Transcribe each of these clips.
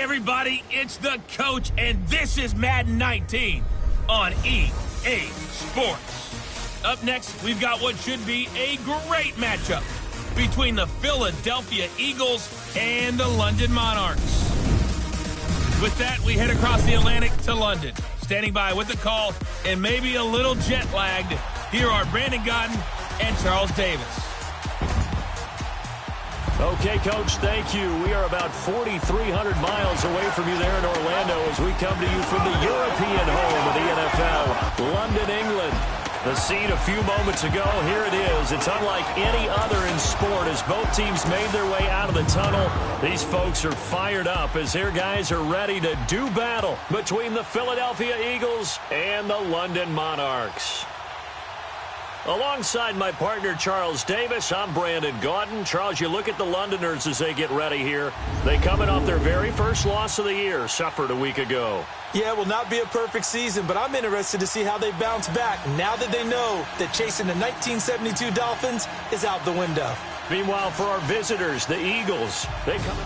everybody, it's the coach, and this is Madden 19 on EA Sports. Up next, we've got what should be a great matchup between the Philadelphia Eagles and the London Monarchs. With that, we head across the Atlantic to London. Standing by with the call and maybe a little jet-lagged, here are Brandon Gotton and Charles Davis. Okay, Coach, thank you. We are about 4,300 miles away from you there in Orlando as we come to you from the European home of the NFL, London, England. The scene a few moments ago, here it is. It's unlike any other in sport as both teams made their way out of the tunnel. These folks are fired up as their guys are ready to do battle between the Philadelphia Eagles and the London Monarchs. Alongside my partner, Charles Davis, I'm Brandon Gotton. Charles, you look at the Londoners as they get ready here. They coming off their very first loss of the year, suffered a week ago. Yeah, it will not be a perfect season, but I'm interested to see how they bounce back now that they know that chasing the 1972 Dolphins is out the window. Meanwhile, for our visitors, the Eagles, they come...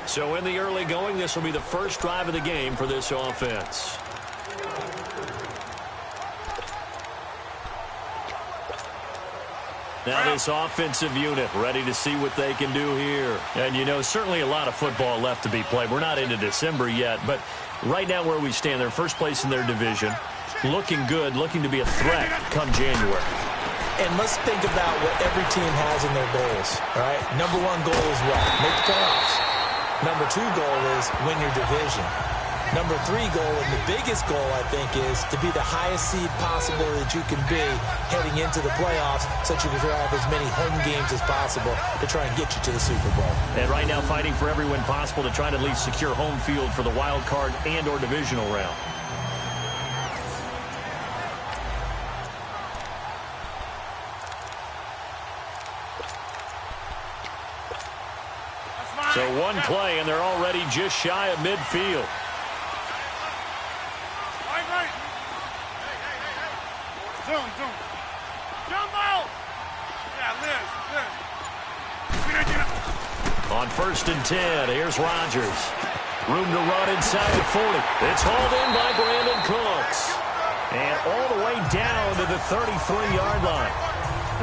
So in the early going, this will be the first drive of the game for this offense. Now this offensive unit ready to see what they can do here. And, you know, certainly a lot of football left to be played. We're not into December yet, but right now where we stand, they're first place in their division. Looking good, looking to be a threat come January. And let's think about what every team has in their goals, all right? Number one goal is what? Make the playoffs. Number two goal is win your division. Number three goal, and the biggest goal, I think, is to be the highest seed possible that you can be heading into the playoffs so that you can have as many home games as possible to try and get you to the Super Bowl. And right now fighting for every win possible to try to at least secure home field for the wild card and or divisional round. So one play, and they're already just shy of midfield. On 1st and 10, here's Rodgers. Room to run inside the 40. It's hauled in by Brandon Cooks. And all the way down to the 33-yard line.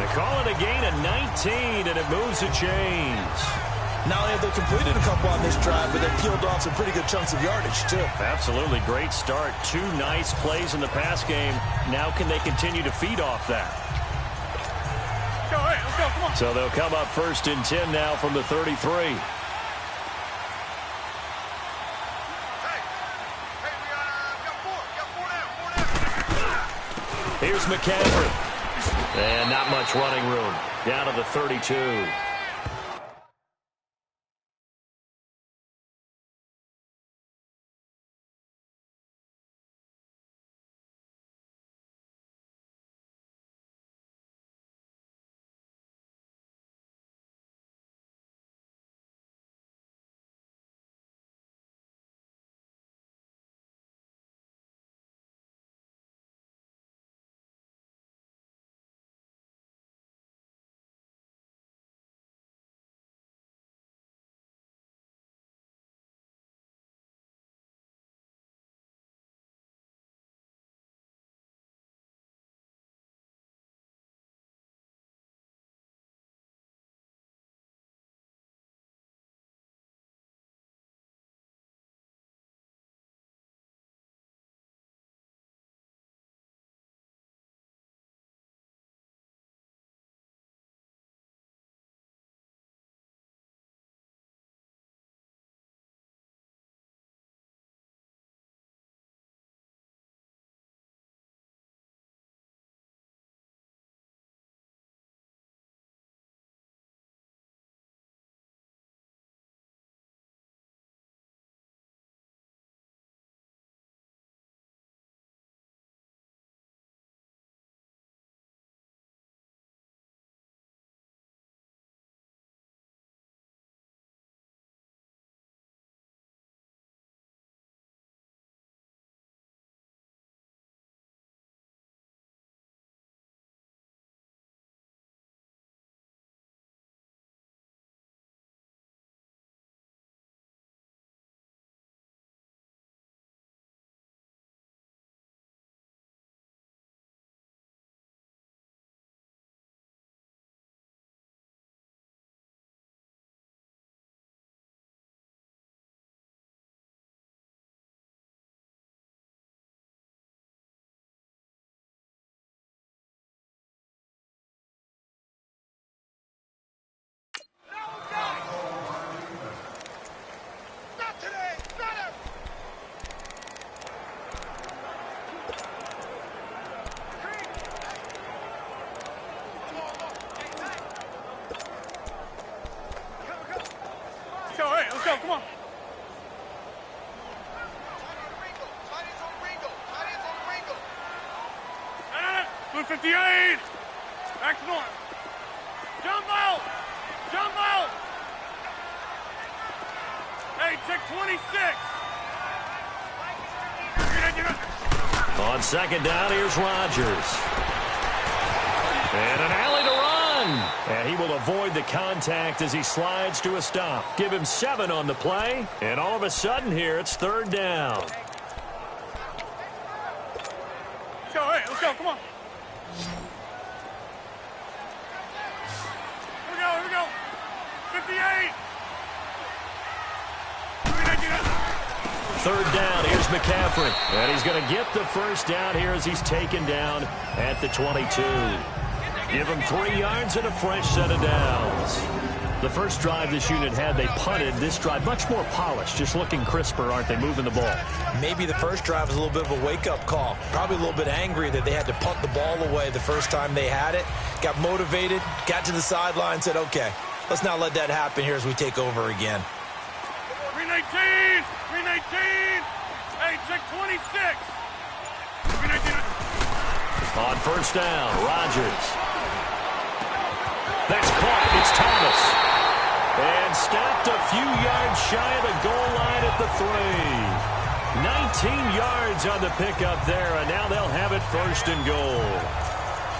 They call it a gain of 19, and it moves the chains. Not only have they completed a couple on this drive, but they've peeled off some pretty good chunks of yardage, too. Absolutely. Great start. Two nice plays in the pass game. Now can they continue to feed off that? Go, hey, let's go. Come on. So they'll come up 1st and 10 now from the 33. Here's McCaffrey. And not much running room. Down to the 32. Let's go, come on. 58. Excellent. Jump out. Jump out. Hey, check 26. On second down, here's Rodgers. And an alley to run. And he will avoid the contact as he slides to a stop. Give him 7 on the play. And all of a sudden here, it's third down. Let's go, hey, let's go, come on. Here we go. 58. Third down, here's McCaffrey. And he's going to get the first down here as he's taken down at the 22. Give him 3 yards and a fresh set of downs. The first drive this unit had, they punted. This drive, much more polished, just looking crisper, aren't they, moving the ball? Maybe the first drive was a little bit of a wake-up call. Probably a little bit angry that they had to punt the ball away the first time they had it. Got motivated, got to the sideline, said, okay, let's not let that happen here as we take over again. 319! 319! Hey, check 26! 319! On first down, Rodgers. That's caught. It's Thomas. And stopped a few yards shy of the goal line at the 3. 19 yards on the pickup there, and now they'll have it first and goal.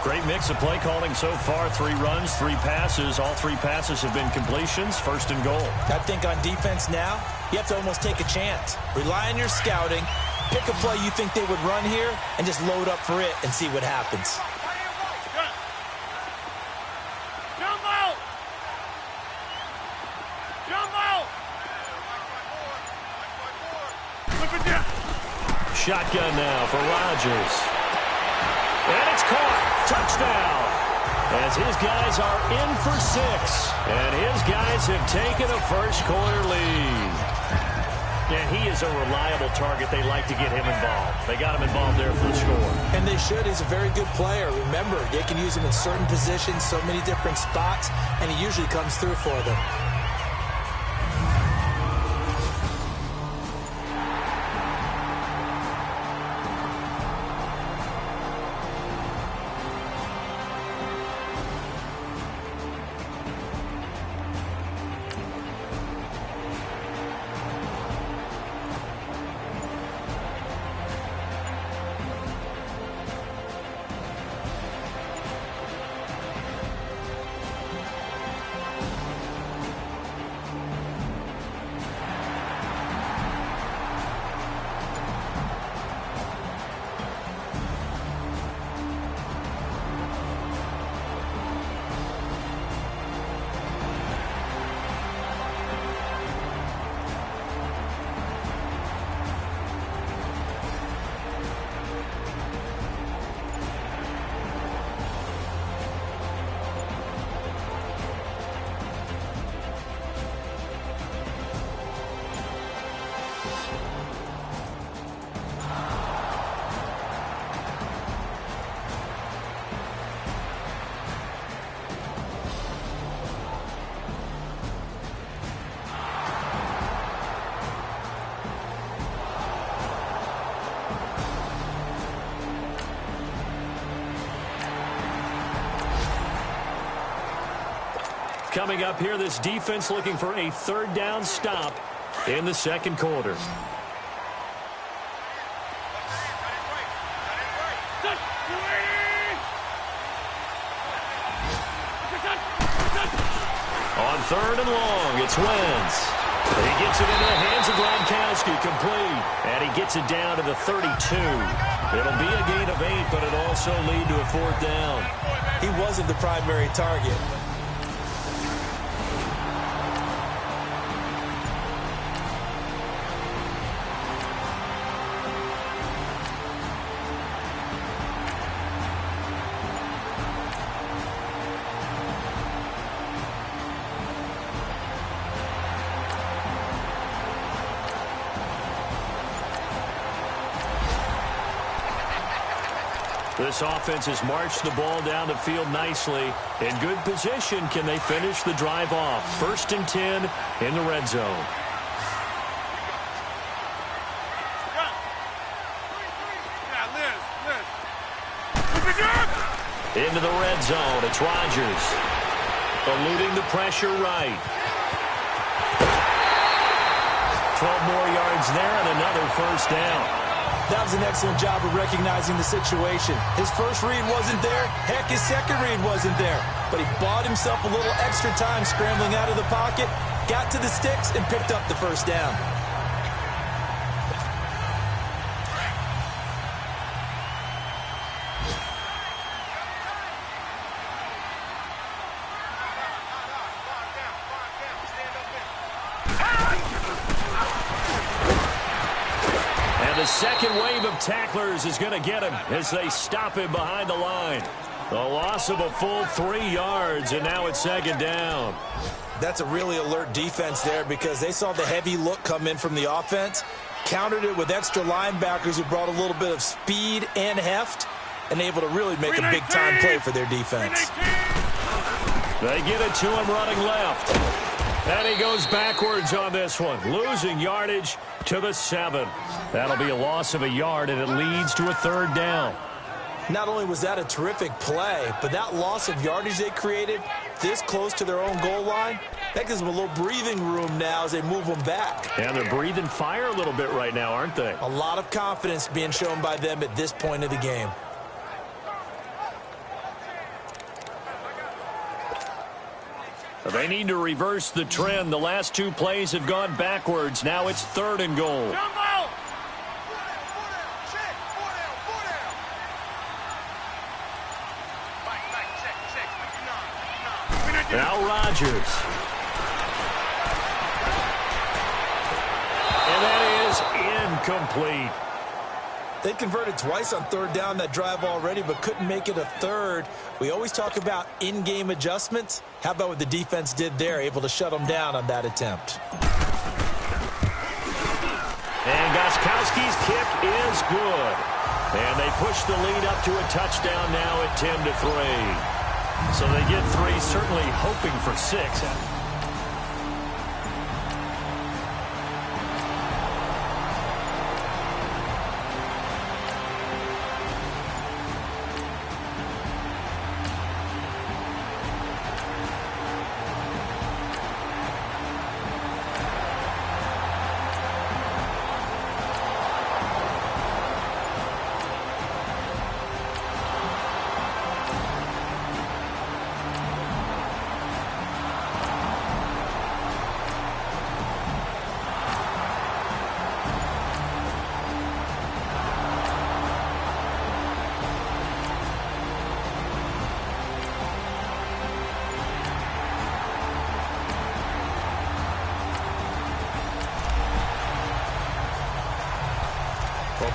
Great mix of play calling so far. 3 runs, 3 passes. All 3 passes have been completions. First and goal. I think on defense now, you have to almost take a chance. Rely on your scouting. Pick a play you think they would run here and just load up for it and see what happens. Jump out! Jump out! Look at that! Shotgun now for Rodgers. And it's caught. Touchdown. As his guys are in for 6. And his guys have taken a first quarter lead. And he is a reliable target. They like to get him involved. They got him involved there for the score. And And they should. He's a very good player. Remember, they can use him in certain positions, so many different spots, and he usually comes through for them. Coming up here, this defense looking for a third down stop in the second quarter. On third and long, it's Wentz. He gets it into the hands of Gronkowski, complete. And he gets it down to the 32. It'll be a gain of 8, but it'll also lead to a fourth down. He wasn't the primary target. This offense has marched the ball down the field nicely. In good position, can they finish the drive off? 1st and 10 in the red zone. Into the red zone, it's Rodgers. Eluding the pressure right. 12 more yards there and another first down. That was an excellent job of recognizing the situation. His first read wasn't there. Heck, his second read wasn't there. But he bought himself a little extra time scrambling out of the pocket, got to the sticks, and picked up the first down. The second wave of tacklers is going to get him as they stop him behind the line. A loss of a full 3 yards, and now it's second down. That's a really alert defense there because they saw the heavy look come in from the offense, countered it with extra linebackers who brought a little bit of speed and heft, and able to really make a big-time play for their defense. They get it to him running left. And he goes backwards on this one, losing yardage to the 7. That'll be a loss of a yard, and it leads to a third down. Not only was that a terrific play, but that loss of yardage they created this close to their own goal line, that gives them a little breathing room now as they move them back. And they're breathing fire a little bit right now, aren't they? A lot of confidence being shown by them at this point of the game. They need to reverse the trend. The last 2 plays have gone backwards. Now it's 3rd and goal. Now Rodgers. And that is incomplete. They converted twice on 3rd down that drive already, but couldn't make it a 3rd. We always talk about in-game adjustments. How about what the defense did there, able to shut them down on that attempt. And Gostkowski's kick is good. And they push the lead up to a touchdown now at 10-3. So they get 3, certainly hoping for 6.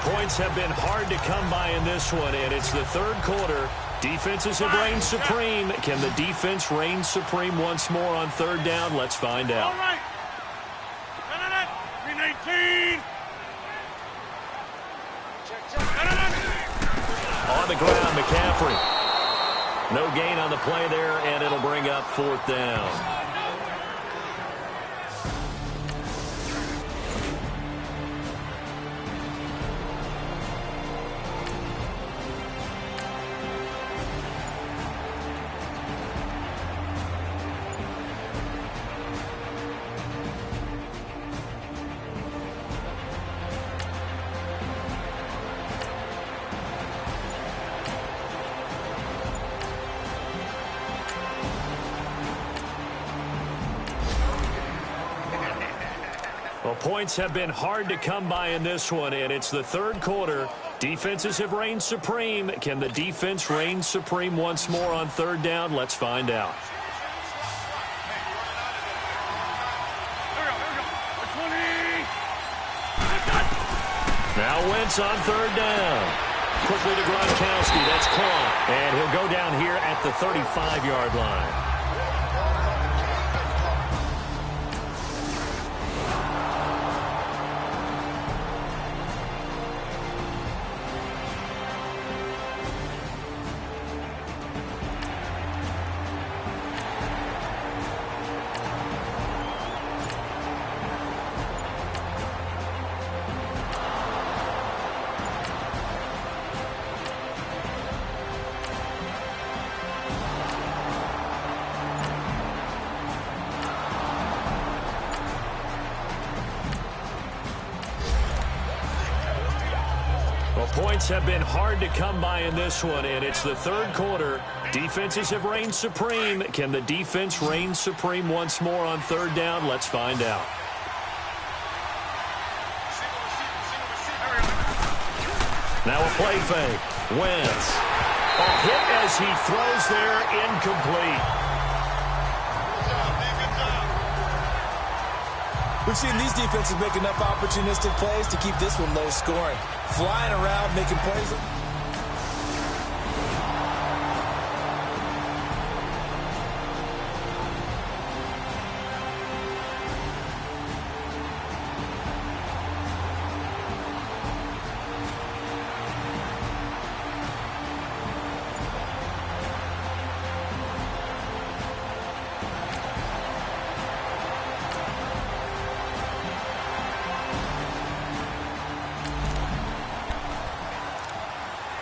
Points have been hard to come by in this one, and it's the third quarter. Defenses have reigned supreme. Can the defense reign supreme once more on third down? Let's find out. All right. 3-18. On the ground, McCaffrey. No gain on the play there, and it'll bring up fourth down. Well, points have been hard to come by in this one, and it's the third quarter. Defenses have reigned supreme. Can the defense reign supreme once more on third down? Let's find out. Now Wentz on third down. Quickly to Gronkowski. That's caught. And he'll go down here at the 35-yard line. Points have been hard to come by in this one, and it's the third quarter. Defenses have reigned supreme. Can the defense reign supreme once more on third down? Let's find out. Now a play fake. Wentz. A hit as he throws there, incomplete. We've seen these defenses make enough opportunistic plays to keep this one low scoring. Flying around, making plays.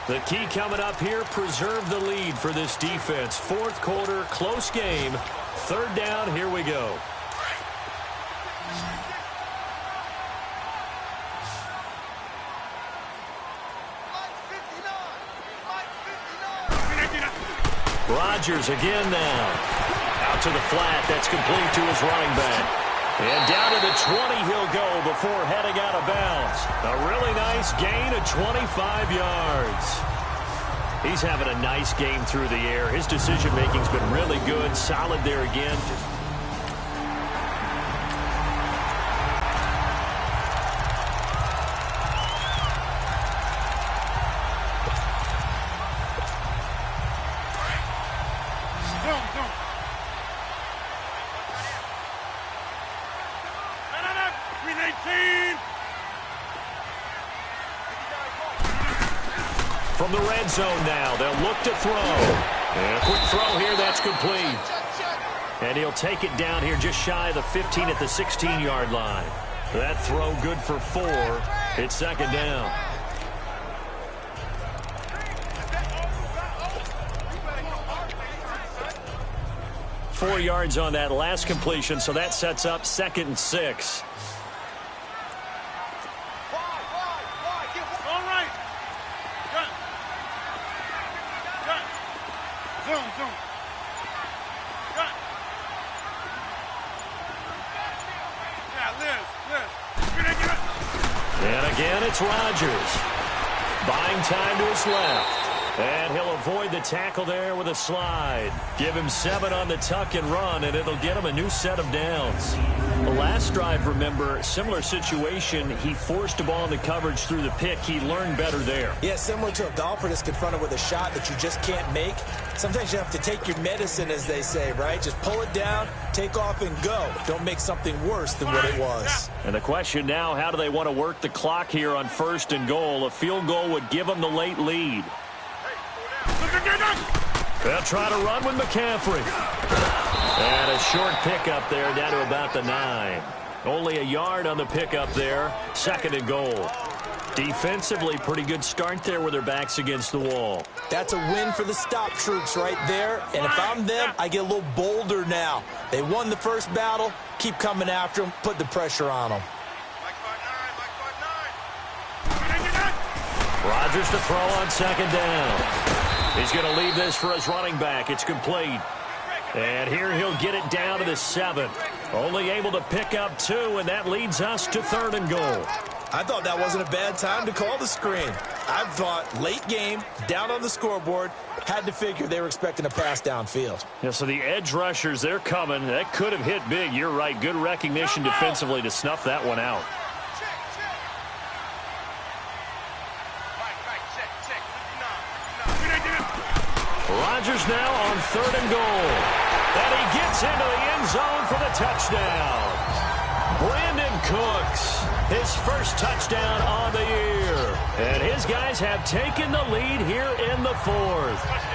The key coming up here, preserve the lead for this defense. Fourth quarter, close game. Third down, here we go. Rodgers again now. Out to the flat. That's complete to his running back. And down to the 20 he'll go before heading out of bounds. A really nice gain of 25 yards. He's having a nice game through the air. His decision-making's been really good. Solid there again. From the red zone now, they'll look to throw. And a quick throw here, that's complete. And he'll take it down here just shy of the 15 at the 16-yard line. That throw good for 4. It's second down. 4 yards on that last completion, so that sets up 2nd and 6. All right. Cut. Cut. Zoom, zoom. Cut. Yeah, Liz. Get it. And again, it's Rodgers. Buying time to his left. And he'll avoid the tackle there with a slide. Give him 7 on the tuck and run, and it'll get him a new set of downs. The last drive, remember, similar situation. He forced a ball into coverage through the pick. He learned better there. Yeah, similar to a golfer that's confronted with a shot that you just can't make. Sometimes you have to take your medicine, as they say, right? Just pull it down, take off, and go. Don't make something worse than what it was. And the question now, how do they want to work the clock here on 1st and goal? A field goal would give them the late lead. They'll try to run with McCaffrey. And a short pickup there down to about the 9. Only a yard on the pickup there. 2nd and goal. Defensively, pretty good start there with their backs against the wall. That's a win for the stop troops right there. And if I'm them, I get a little bolder now. They won the first battle. Keep coming after them. Put the pressure on them. Rodgers to throw on 2nd down. He's going to leave this for his running back. It's complete. And here he'll get it down to the 7. Only able to pick up 2, and that leads us to 3rd and goal. I thought that wasn't a bad time to call the screen. I thought late game, down on the scoreboard, had to figure they were expecting a pass downfield. Yeah, so the edge rushers, they're coming. That could have hit big. You're right. Good recognition defensively to snuff that one out. Rodgers now on 3rd and goal. And he gets into the end zone for the touchdown. Brandon Cooks, his first touchdown on the year. And his guys have taken the lead here in the 4th.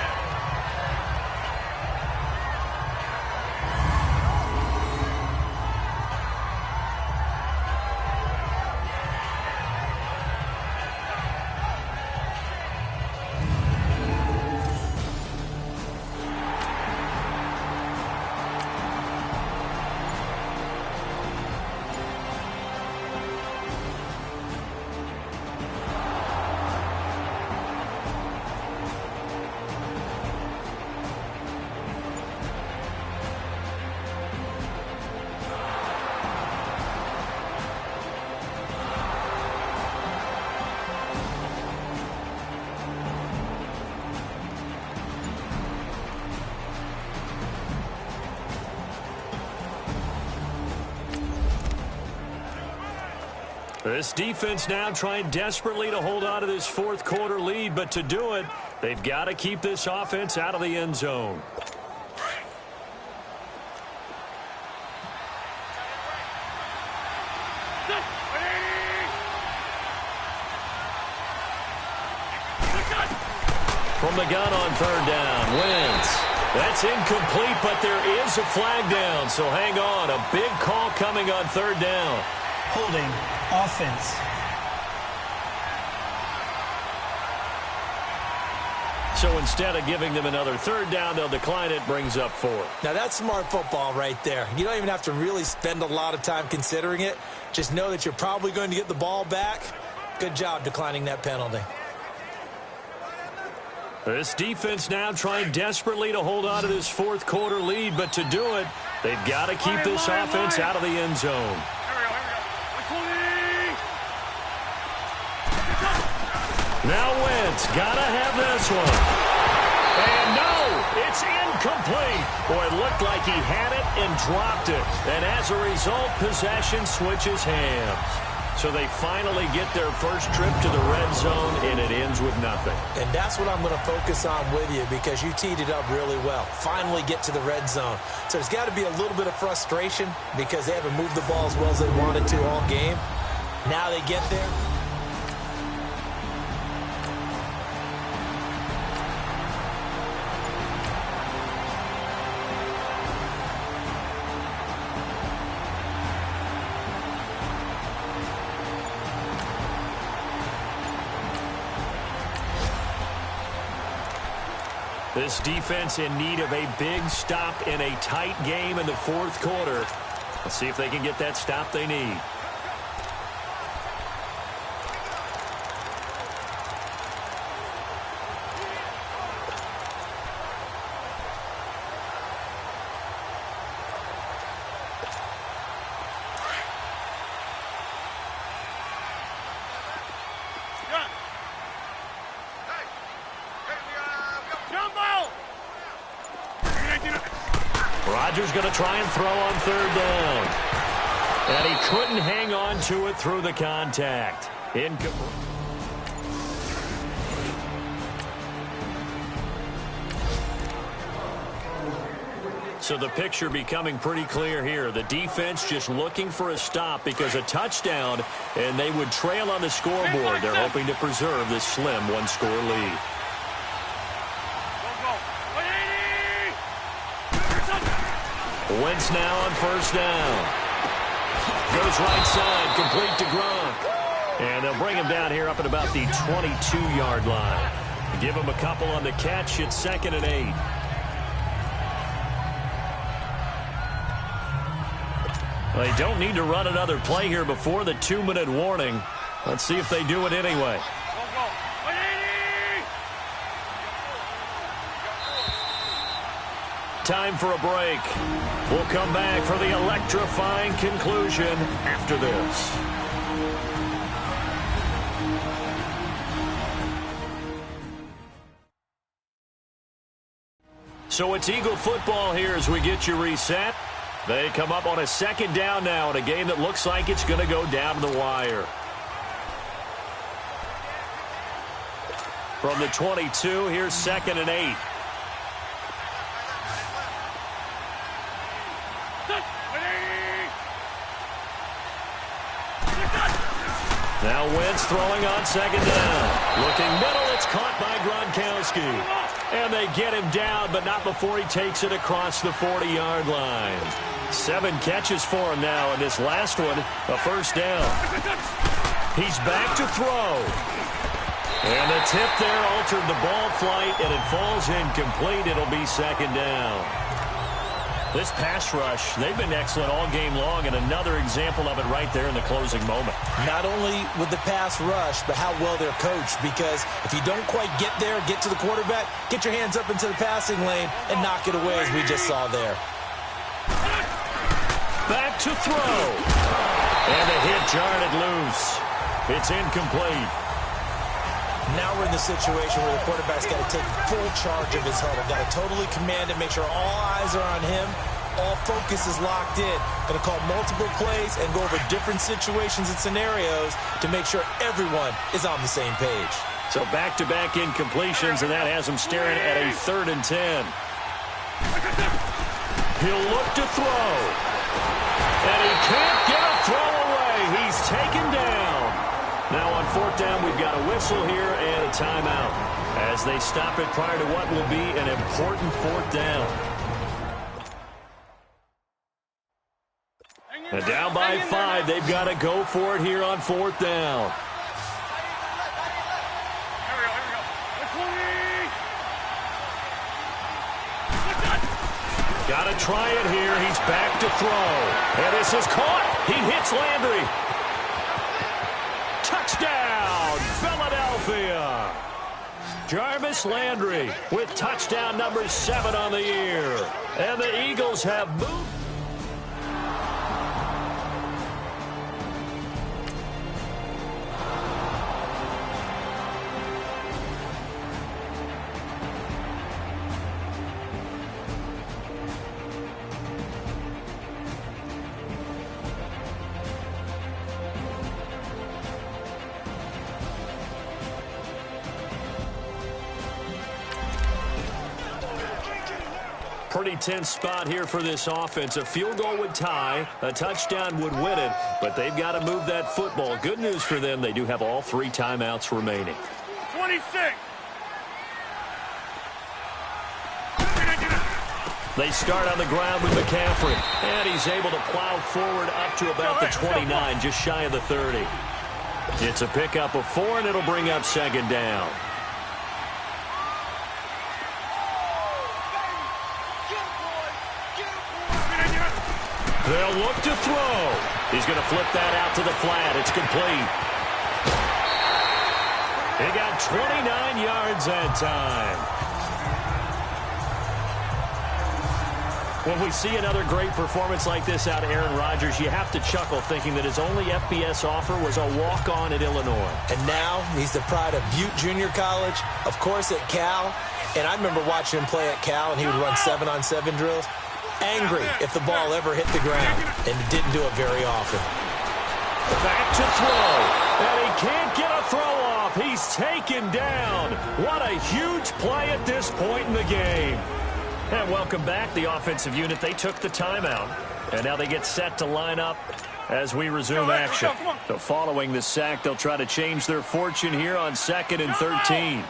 This defense now trying desperately to hold on to this 4th quarter lead, but to do it, they've got to keep this offense out of the end zone. From the gun on 3rd down, Wentz. That's incomplete, but there is a flag down, so hang on. A big call coming on 3rd down. Holding offense. So instead of giving them another 3rd down, they'll decline it, brings up 4. Now that's smart football right there. You don't even have to really spend a lot of time considering it. Just know that you're probably going to get the ball back. Good job declining that penalty. This defense now trying desperately to hold on to this 4th quarter lead, but to do it, they've got to keep this offense out of the end zone. Now Wentz, gotta have this one. And no, it's incomplete. Boy, it looked like he had it and dropped it. And as a result, possession switches hands. So they finally get their first trip to the red zone, and it ends with nothing. And that's what I'm going to focus on with you, because you teed it up really well. Finally get to the red zone. So there's got to be a little bit of frustration because they haven't moved the ball as well as they wanted to all game. Now they get there. This defense in need of a big stop in a tight game in the fourth quarter. Let's see if they can get that stop they need. Rodgers going to try and throw on third down. And he couldn't hang on to it through the contact. So the picture becoming pretty clear here. The defense just looking for a stop because a touchdown, and they would trail on the scoreboard. They're hoping to preserve this slim one-score lead. Wentz now on first down. Goes right side, complete to Gronk. And they'll bring him down here up at about the 22-yard line. Give him a couple on the catch. It's 2nd and 8. Well, they don't need to run another play here before the 2-minute warning. Let's see if they do it anyway. Time for a break. We'll come back for the electrifying conclusion after this. So it's Eagle football here as we get you reset. They come up on a 2nd down now in a game that looks like it's going to go down to the wire. From the 22, here's 2nd and 8. Now Wentz throwing on 2nd down. Looking middle, it's caught by Gronkowski. And they get him down, but not before he takes it across the 40-yard line. 7 catches for him now, and this last one, a first down. He's back to throw. And the tip there altered the ball flight, and it falls incomplete. It'll be 2nd down. This pass rush, they've been excellent all game long, and another example of it right there in the closing moment. Not only with the pass rush, but how well they're coached, because if you don't quite get there, get to the quarterback, get your hands up into the passing lane and knock it away, as we just saw there. Back to throw. And the hit jarred it loose. It's incomplete. Now we're in the situation where the quarterback's got to take full charge of his huddle. Got to totally command it, make sure all eyes are on him. All focus is locked in. Going to call multiple plays and go over different situations and scenarios to make sure everyone is on the same page. So back-to-back incompletions, and that has him staring at a 3rd and 10. He'll look to throw. And he can't get a throw away. He's taken down. Now on 4th down, we've got a whistle here and a timeout as they stop it prior to what will be an important 4th down. And down by 5, they've got to go for it here on 4th down. Got to try it here. He's back to throw. And this is caught. He hits Landry. Touchdown, Philadelphia. Jarvis Landry with touchdown number 7 on the year. And the Eagles have moved. Pretty tense spot here for this offense. A field goal would tie, a touchdown would win it, but they've got to move that football. Good news for them, they do have all 3 timeouts remaining. 26. They start on the ground with McCaffrey, and he's able to plow forward up to about the 29, just shy of the 30. It's a pickup of 4, and it'll bring up 2nd down. They'll look to throw. He's going to flip that out to the flat. It's complete. He got 29 yards that time. When we see another great performance like this out of Aaron Rodgers, you have to chuckle thinking that his only FBS offer was a walk-on at Illinois. And now he's the pride of Butte Junior College, of course at Cal. And I remember watching him play at Cal, and he would run 7-on-7 drills. Angry if the ball ever hit the ground, and it didn't do it very often. Back to throw, and he can't get a throw off. He's taken down. What a huge play at this point in the game. And welcome back, the offensive unit. They took the timeout, and now they get set to line up as we resume action. So following the sack, they'll try to change their fortune here on 2nd and 13.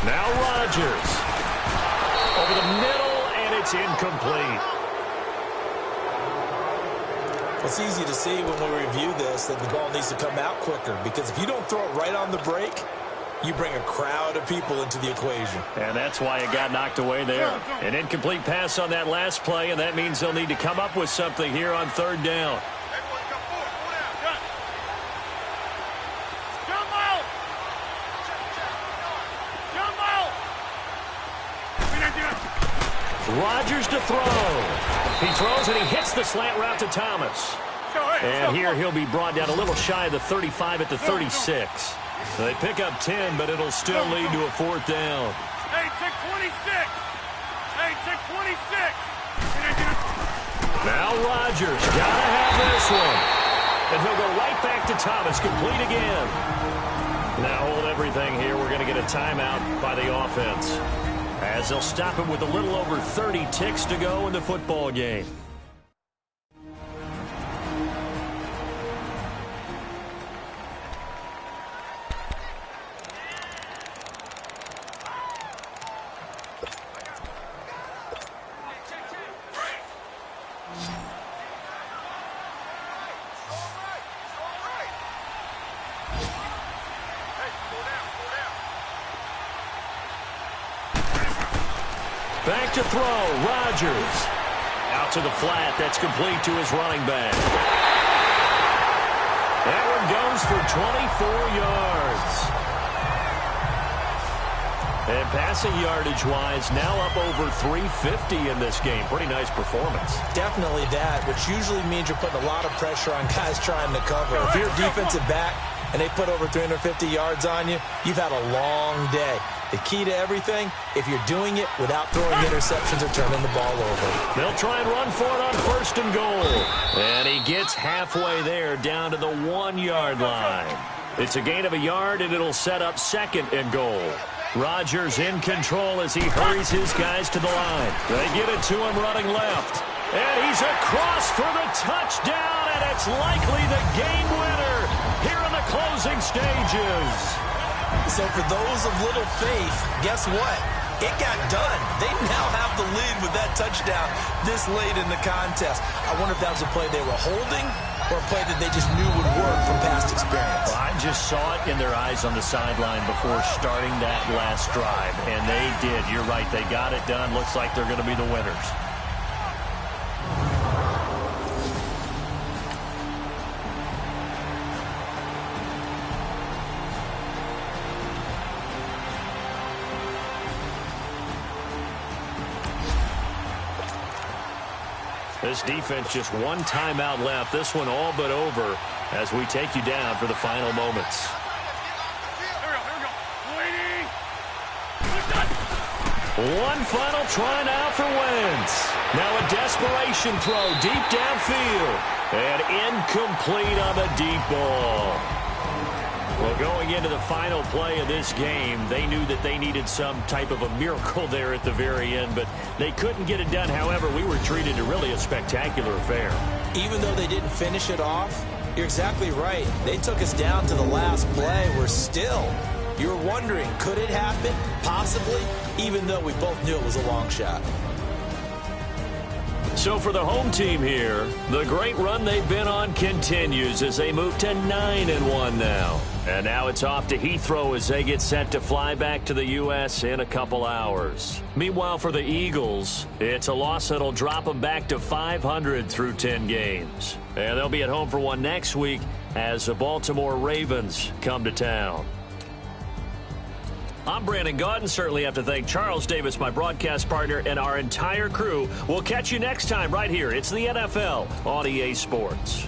Now Rodgers. Over the middle, and it's incomplete. It's easy to see when we review this that the ball needs to come out quicker, because if you don't throw it right on the break, you bring a crowd of people into the equation. And that's why it got knocked away there. An incomplete pass on that last play, and that means they'll need to come up with something here on 3rd down. Rodgers to throw. He throws and he hits the slant route to Thomas. And here he'll be brought down a little shy of the 35 at the 36. So they pick up 10, but it'll still lead to a 4th down. Hey, check 26. Hey, check 26. Now Rodgers gotta have this one. And he'll go right back to Thomas, complete again. Now hold everything here. We're going to get a timeout by the offense, as they'll stop it with a little over 30 ticks to go in the football game. Back to throw, Rodgers. Out to the flat, that's complete to his running back. That one goes for 24 yards. And passing yardage-wise, now up over 350 in this game. Pretty nice performance. Definitely that, which usually means you're putting a lot of pressure on guys trying to cover. If you're a defensive back and they put over 350 yards on you, you've had a long day. The key to everything, if you're doing it without throwing interceptions or turning the ball over. They'll try and run for it on 1st and goal. And he gets halfway there, down to the 1-yard line. It's a gain of a yard, and it'll set up 2nd and goal. Rodgers in control as he hurries his guys to the line. They give it to him running left. And he's across for the touchdown, and it's likely the game winner here in the closing stages. So for those of little faith, guess what? It got done. They now have the lead with that touchdown this late in the contest. I wonder if that was a play they were holding or a play that they just knew would work from past experience. Well, I just saw it in their eyes on the sideline before starting that last drive, and they did. You're right. They got it done. Looks like they're going to be the winners. This defense just one timeout left. This one all but over as we take you down for the final moments. Here we go. One final try now for Wentz. Now a desperation throw deep downfield. And incomplete on the deep ball. Well, going into the final play of this game, they knew that they needed some type of a miracle there at the very end, but they couldn't get it done. However, we were treated to really a spectacular affair. Even though they didn't finish it off, you're exactly right. They took us down to the last play. We're still, you're wondering, could it happen? Possibly, even though we both knew it was a long shot. So for the home team here, the great run they've been on continues as they move to 9-1 now. And now it's off to Heathrow as they get set to fly back to the U.S. in a couple hours. Meanwhile, for the Eagles, it's a loss that'll drop them back to 500 through 10 games. And they'll be at home for one next week as the Baltimore Ravens come to town. I'm Brandon Gaudin. Certainly have to thank Charles Davis, my broadcast partner, and our entire crew. We'll catch you next time right here. It's the NFL on EA Sports.